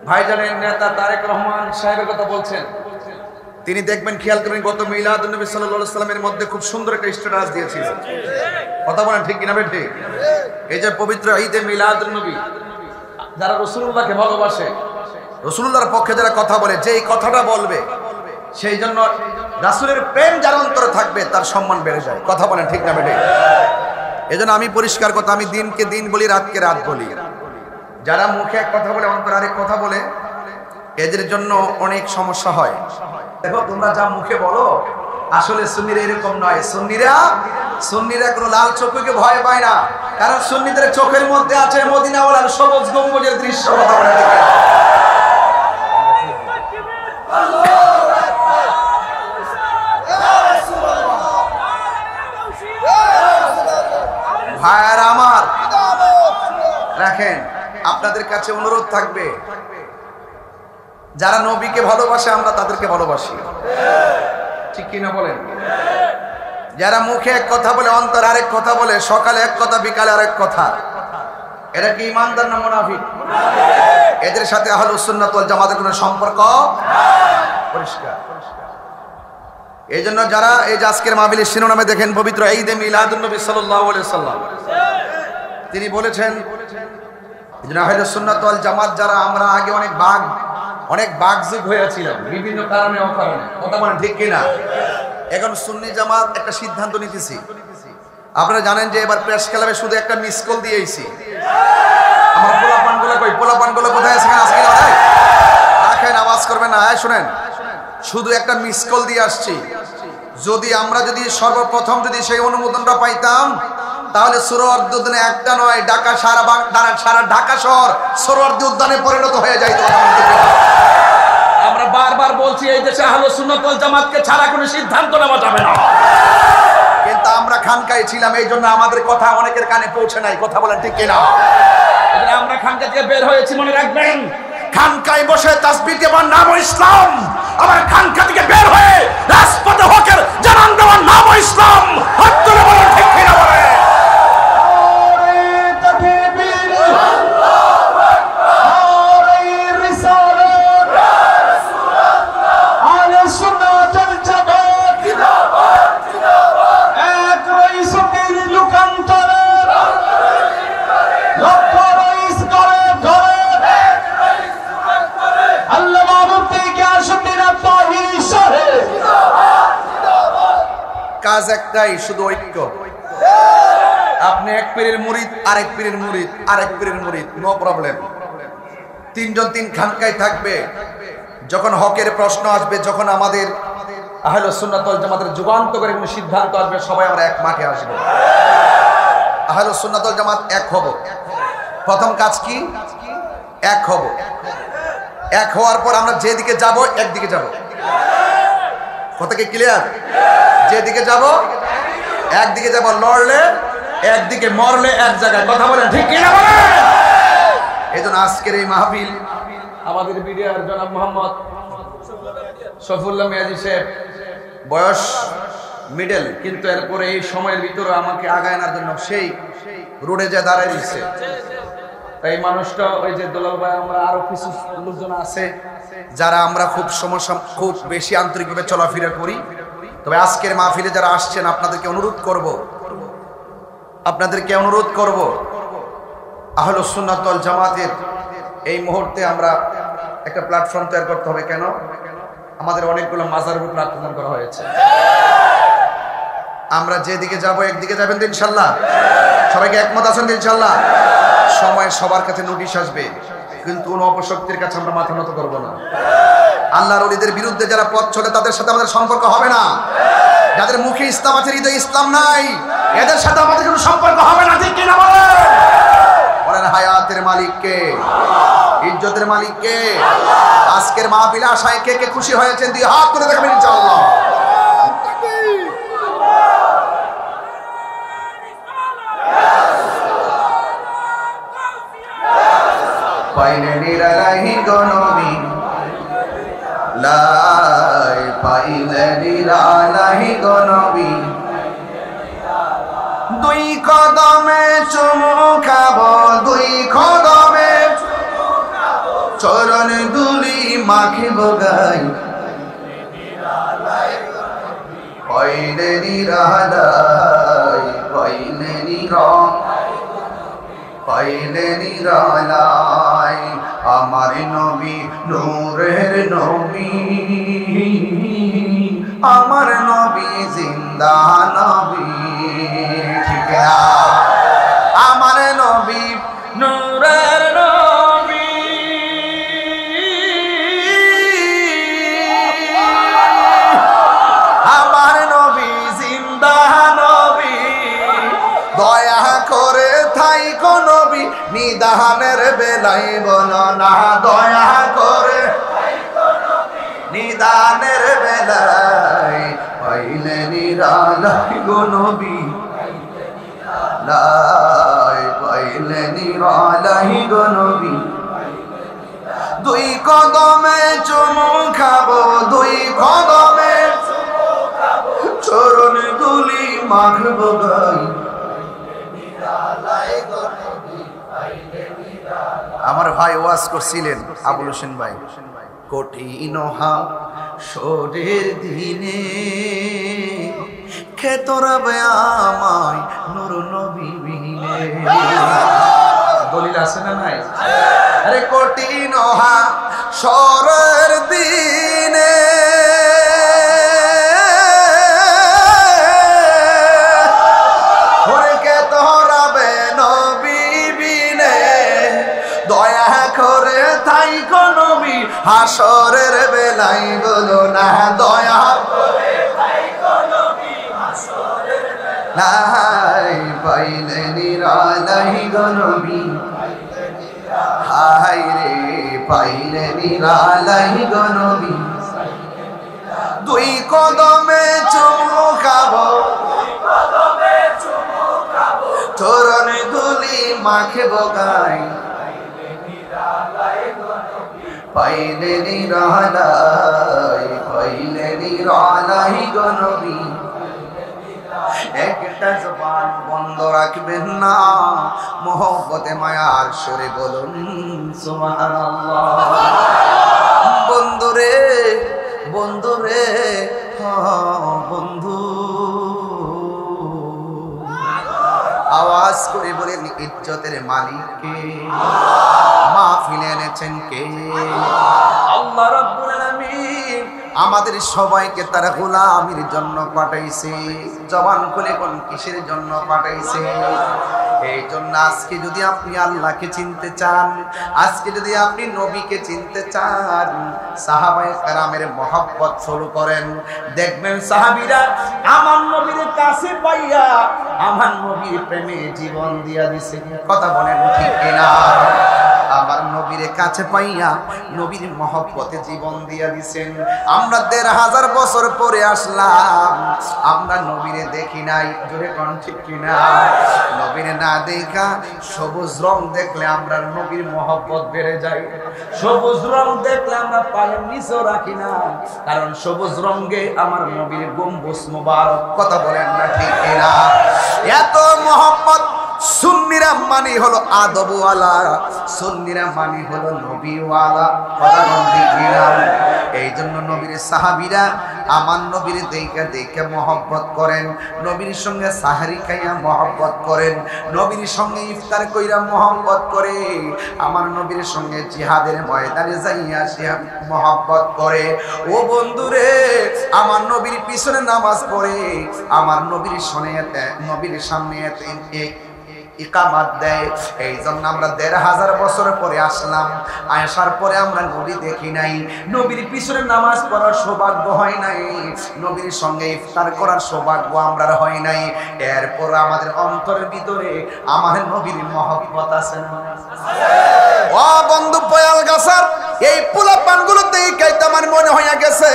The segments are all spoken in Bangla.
ভাইজানের নেতা তারেক রহমান সাহেবের কথা বলছেন। তিনি দেখবেন, খেয়াল করবেন, গত মিলাদুন নবী সাল্লাল্লাহু আলাইহি সাল্লামের মধ্যে খুব সুন্দর একটা স্ট্যাটাস দিয়েছিলেন। কথা বলেন ঠিক কিনা বেঠে? এই যে পবিত্র ঈদে মিলাদুন নবী, যারা রাসূলুল্লাহকে ভালোবাসে, রাসূলুল্লাহর পক্ষে যারা কথা বলে, যেই কথাটা বলবে সেই জন্য রাসূলের প্রেম যার অন্তরে থাকবে তার সম্মান বেড়ে যায়। কথা বলেন ঠিক না বেঠে? এজন্য আমি পরিষ্কার কথা, আমি দিনকে দিন বলি, রাতকে রাত বলি। যারা মুখে এক কথা বলে অন্তরে আরেক কথা বলে, এদের জন্য অনেক সমস্যা হয়। দেখো, তোমরা যা মুখে বলো আসলে সুন্নিরা এরকম নয়। সুন্নিরা কোনো লাল চক্ষুকে ভয় পায় না, কারণ সুন্নিদের চোখের মধ্যে আছে মদিনাওয়ালার সবুজ গম্বুজের দৃশ্য। কথা বলে ঠিক না? ভাইয়ারা আমার, রাখেন, আপনাদের কাছে অনুরোধ থাকবে, যারা নবীকে ভালোবাসে আমরা তাদেরকে ভালোবাসি, ঠিক কিনা বলেন? যারা মুখে এক কথা বলে অন্তর আরেক কথা বলে, সকালে এক কথা বিকালে আরেক কথা, এরা কি ইমানদার না মুনাফিক? এদের সাথে আহলুস সুন্নাত ওয়াল জামাতের কোনো সম্পর্ক পরিষ্কার। এই জন্য যারা এই যে আজকের মাহফিলের শিরোনামে দেখেন পবিত্র ঈদে মিলাদুন নবী সাল্লাল্লাহু আলাইহি সাল্লাম, তিনি বলেছেন আহলুস সুন্নাত ওয়াল জামাত যারা, আমরা আগে অনেক বাগযুগ হয়েছিলাম বিভিন্ন কারণে অকারণে। কথা বলেন ঠিক কিনা? এখন সুন্নি জামাত একটা সিদ্ধান্ত নিতেছি। আপনারা জানেন যে এবার প্রেস ক্লাবে শুধু একটা মিস কল দিয়েছি। আমার পোলাপানগুলো কোথায় আছে? আজকে রাখেন, আওয়াজ করবেন না। শুনেন, শুধু একটা মিস কল দিয়ে আসছি। যদি সর্বপ্রথম সেই অনুমোদনটা পাইতাম, তাহলে সোহরাওয়ার্দী উদ্যানে একটা নয়, সারা ঢাকা শহর সোহরাওয়ার্দী উদ্যানে পরিণত হয়ে যাইত। আমরা বারবার বলছি, এই দেশে আহলুস সুন্নাত ওয়াল জামাতকে ছাড়া কোনো সিদ্ধান্ত নেওয়া যাবে না, কিন্তু আমরা খানকায় ছিলাম, এই জন্য আমাদের কথা অনেকের কানে পৌঁছে নাই। কথা বলেন ঠিক কিনা? আমরা খানকা থেকে বের হয়েছি, মনে রাখবেন, খানকায় বসে তাসবিহ দেওয়ার নাম ইসলাম, আবার খানকা থেকে বের হয়ে রাজপথে হকের জানান দেওয়ার নাম ইসলাম। হাত তুলে বলেন ঠিক কিনা? বলে কাজ একটাই, শুধু ঐক্য। আপনি এক পীরের মুরিদ, আরেক পীরের মুরিদ, আরেক পীরের মুরিদ, নো প্রবলেম। তিনজন তিন খানকায় থাকবে। যখন হকের প্রশ্ন আসবে, যখন আমাদের আহলুস সুন্নাত ওয়াল জামাতের যুগান্তকারী কোনো সিদ্ধান্ত আসবে, সবাই আমরা এক মাঠে আসব। আহলুস সুন্নাত ওয়াল জামাত এক হব। প্রথম কাজ কি? এক হব। এক হওয়ার পর আমরা যেদিকে যাব একদিকে যাব। কথা কি ক্লিয়ার? যেদিকে যাব একদিকে যাব, লড়লে একদিকে, মরলে এক জায়গায়। কথা বলেন ঠিক কিনা? বলেন। এজন্য আজকের এই মাহফিল আমাদের বিডিআর জনাব মোহাম্মদ শফিউল্লাহ মিয়াজি সাহেব, বয়স মিডল, কিন্তু এরপরে এই সময়ের ভিতরে আমাকে আগায় আনার জন্য সেই রোডে যা দাঁড়ায় দিচ্ছে। তাই মানুষটা, ওই যে দুলাল ভাই, আমরা আরো কিছু লোকজন আছে যারা আমরা খুব বেশি আন্তরিকভাবে চলাফেরা করি। তবে আজকের মাহফিলে যারা আসছেন, আপনাদেরকে অনুরোধ করব, আহলুস সুন্নাত ওয়াল জামাতের এই মুহূর্তে আমরা একটা প্ল্যাটফর্ম তৈরি করতে হবে। কেন? আমাদের অনেকগুলো মাজারের উপর আক্রমণ করা হয়েছে। আমরা যেদিকে যাব একদিকে যাবেন তো ইনশাল্লাহ? সবাইকে একমত আছেন তো ইনশাল্লাহ? সময় সবার কাছে নোটিশ আসবে, কিন্তু কোন অপশক্তির কাছে আমরা মাথা নত করবো না। আল্লাহর ওলিদের বিরুদ্ধে যারা পথ চলে, তাদের সাথে আমাদের সম্পর্ক হবে না। যাদের মুখে ইসলাম আছে, হৃদয়ে ইসলাম নাই, এদের সাথে আমাদের কোনো সম্পর্ক হবে না। ঠিক কিনা? বলেন। হায়াতের মালিক কে? ইজ্জতের মালিক কে? আজকের মাহফিলে আশায় কে কে খুশি হয়েছেন? দুই হাত তুলে দেখাবেন ইনশাআল্লাহ। পাইলে নিরালাহি গনবী, লাই পাইলে নিরালাহি গনবী, দুই কদমে চুমু খাবো, দুই কদমে চরণ দুলি মাখিব গাই পাইলে নিরালাই পাইলে পাইলে নিরালাই আমার নবী নূরের নবী আমার নবী জিন্দা নবী ঠিক না আমার নবী নূরের নবী আমার নবী জিন্দা নবী দয়া করে থাইকো নবী নিদানের বেলায় বলো না দয়া করে নিদানের বেলায় পাইলে নিরালাই গো নবী পাইলে নিরালাই গো নবী দুই কদমে চুমু খাবো দুই কদমে চরণ দুলি মাখবো গাই আমার ভাই ওয়াজ করছিলেন আবুল হোসেন ভাই কঠিন হাসরের দিনে খেতরাবে আমায় নূর নবী বিনে দলিল আছে না নাই আরে কঠিন হাসরের দিনে ওরে খেতরাবে নবী বিনে দয়া করে থাইকো নবী হাসরের বেলায় বলো না দয়া করে থাইকো নবী হাসরের বেলায় পাইলে নিরালাই গো নবী হায় রে পাইলে নিরালাই গো নবী দুই কদমে চুমু খাবো চরণ ধুলি মাখবো গাই পাইলে নিরালাই গো নবী একটা জবান বন্ধ রাখবেন না মোহব্বতে মায়ার সুরে বলুন সুবহানাল্লাহ বন্ধুরে বন্ধুরে বন্ধু আওয়াজ করে বলেন ইজ্জতের মালিক কে মাহফিলে এনেছেন কে আল্লাহ রাব্বুল আলামিন আমাদের সবাইকে তার গোলামির জন্য পাঠাইছে জবান খুলে কোন কিসের জন্য পাঠাইছে এই জন্য আজকে যদি আপনি আল্লাহকে চিনতে চান আজকে যদি আপনি নবীকে চিনতে চান সাহাবায়ে কেরামের মহব্বত শুরু করেন দেখবেন সাহাবীরা আমার নবীর কাছে পাইয়া আমার নবীর প্রেমে জীবন দিয়া দিছে কথা বলেন ঠিক কিনা আমার নবীর কাছে পাইয়া নবীর মহব্বতে জীবন দিয়া দিছেন আমরা ১৫০০ বছর পরে আসলাম আমরা নবীরে দেখি নাই জোরে কোন ঠিক কিনা নবীরে না দেখা সবুজ রং দেখলে আমরা নবীর মহব্বত বেড়ে যায় সবুজ রং দেখলে আমরা পায়ের নিচেও রাখি না কারণ সবুজ রঙে আমার নবীর গম্বুজ মোবারক কথা বলেন না ঠিক কিনা এত মহব্বত সুন্নিরা মানে হলো আদবওয়ালা সুন্নিরা মানে হলো নবীওয়ালা কথা বলতে গিলাম এই জন্য নবীর সাহাবীরা আমার নবীর দেখে দেখে মহব্বত করেন নবীর সঙ্গে সাহারি খাইয়া মহব্বত করেন নবীর সঙ্গে ইফতার কইরা মহব্বত করে আমার নবীর সঙ্গে জিহাদের ময়দানে যাইয়া সে মহব্বত করে ও বন্ধুরে আমার নবীর পিছনে নামাজ পড়ে আমার নবীর নবীর সামনে ইকামত দেয় এই জন্য আমরা ১৫০০ বছর পরে আসলাম আসার পরে আমরা নবী দেখি নাই নবীর পিছনে নামাজ পড়ার সৌভাগ্য হয় নাই নবীর সঙ্গে ইফতার করার সৌভাগ্য আমরা হয় নাই এরপর আমাদের অন্তরের ভিতরে আমার নবীর মহব্বত আছে না ও বন্ধু পয়াল গাছার এই পোলাপানগুলো দেখে আমার মনে হইয়া গেছে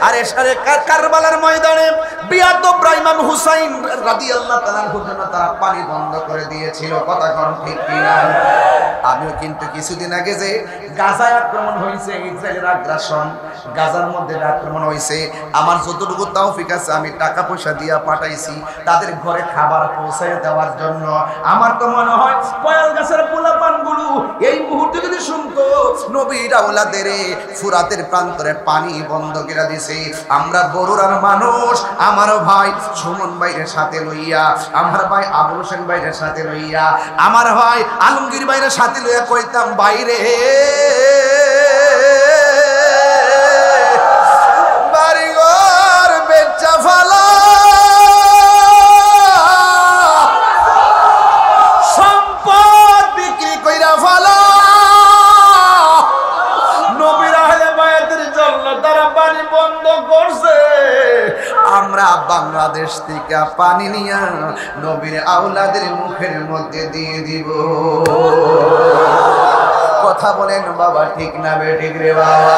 আরে সারে কারবালার ময়দানে বিয়াত ইব্রাহিম হুসাইন রাদিয়াল্লাহু তাআলা জন্য তারা পানি বন্ধ করে দিয়েছিল। কথা কোন ঠিক কিনা? আমিও কিন্তু কিছুদিন আগে যে গাজায় আক্রমণ হয়েছে, ইসরায়েলের আগ্রাসন, গাজার মধ্যে আক্রমণ হয়েছে, আমার যতটুকু তৌফিক আছে আমি টাকা পয়সা দিয়া পাঠাইছি তাদের ঘরে খাবার পৌঁছায় দেওয়ার জন্য। আমার তো মনে হয় পয়াল গাছের পোলাপানগুলো এই মুহূর্তে যদি শুনতো নবীর আওলাদের ফুরাতের প্রান্তরে পানি বন্ধ করে দিছে। আমরা বড়ুরার মানুষ, আমার ভাই সুমন ভাইয়ের সাথে লইয়া, আমার ভাই আবুল হোসেন ভাইয়ের সাথে লইয়া, আমার ভাই আলমগীর ভাইয়ের সাথে লইয়া কইতাম বাইরে বাড়িঘর বেচা ফালা, সম্পদ বিক্রি কইরা ফালা, নবীর আহলে বায়াতের জন্য তারা পানি বন্ধ করছে। আমরা বাংলাদেশ থেকে পানি নিয়া নবীর আওলাদের মুখের মধ্যে দিয়ে দিব। কথা বলেন বাবা, ঠিক না বেঠিক রে বাবা?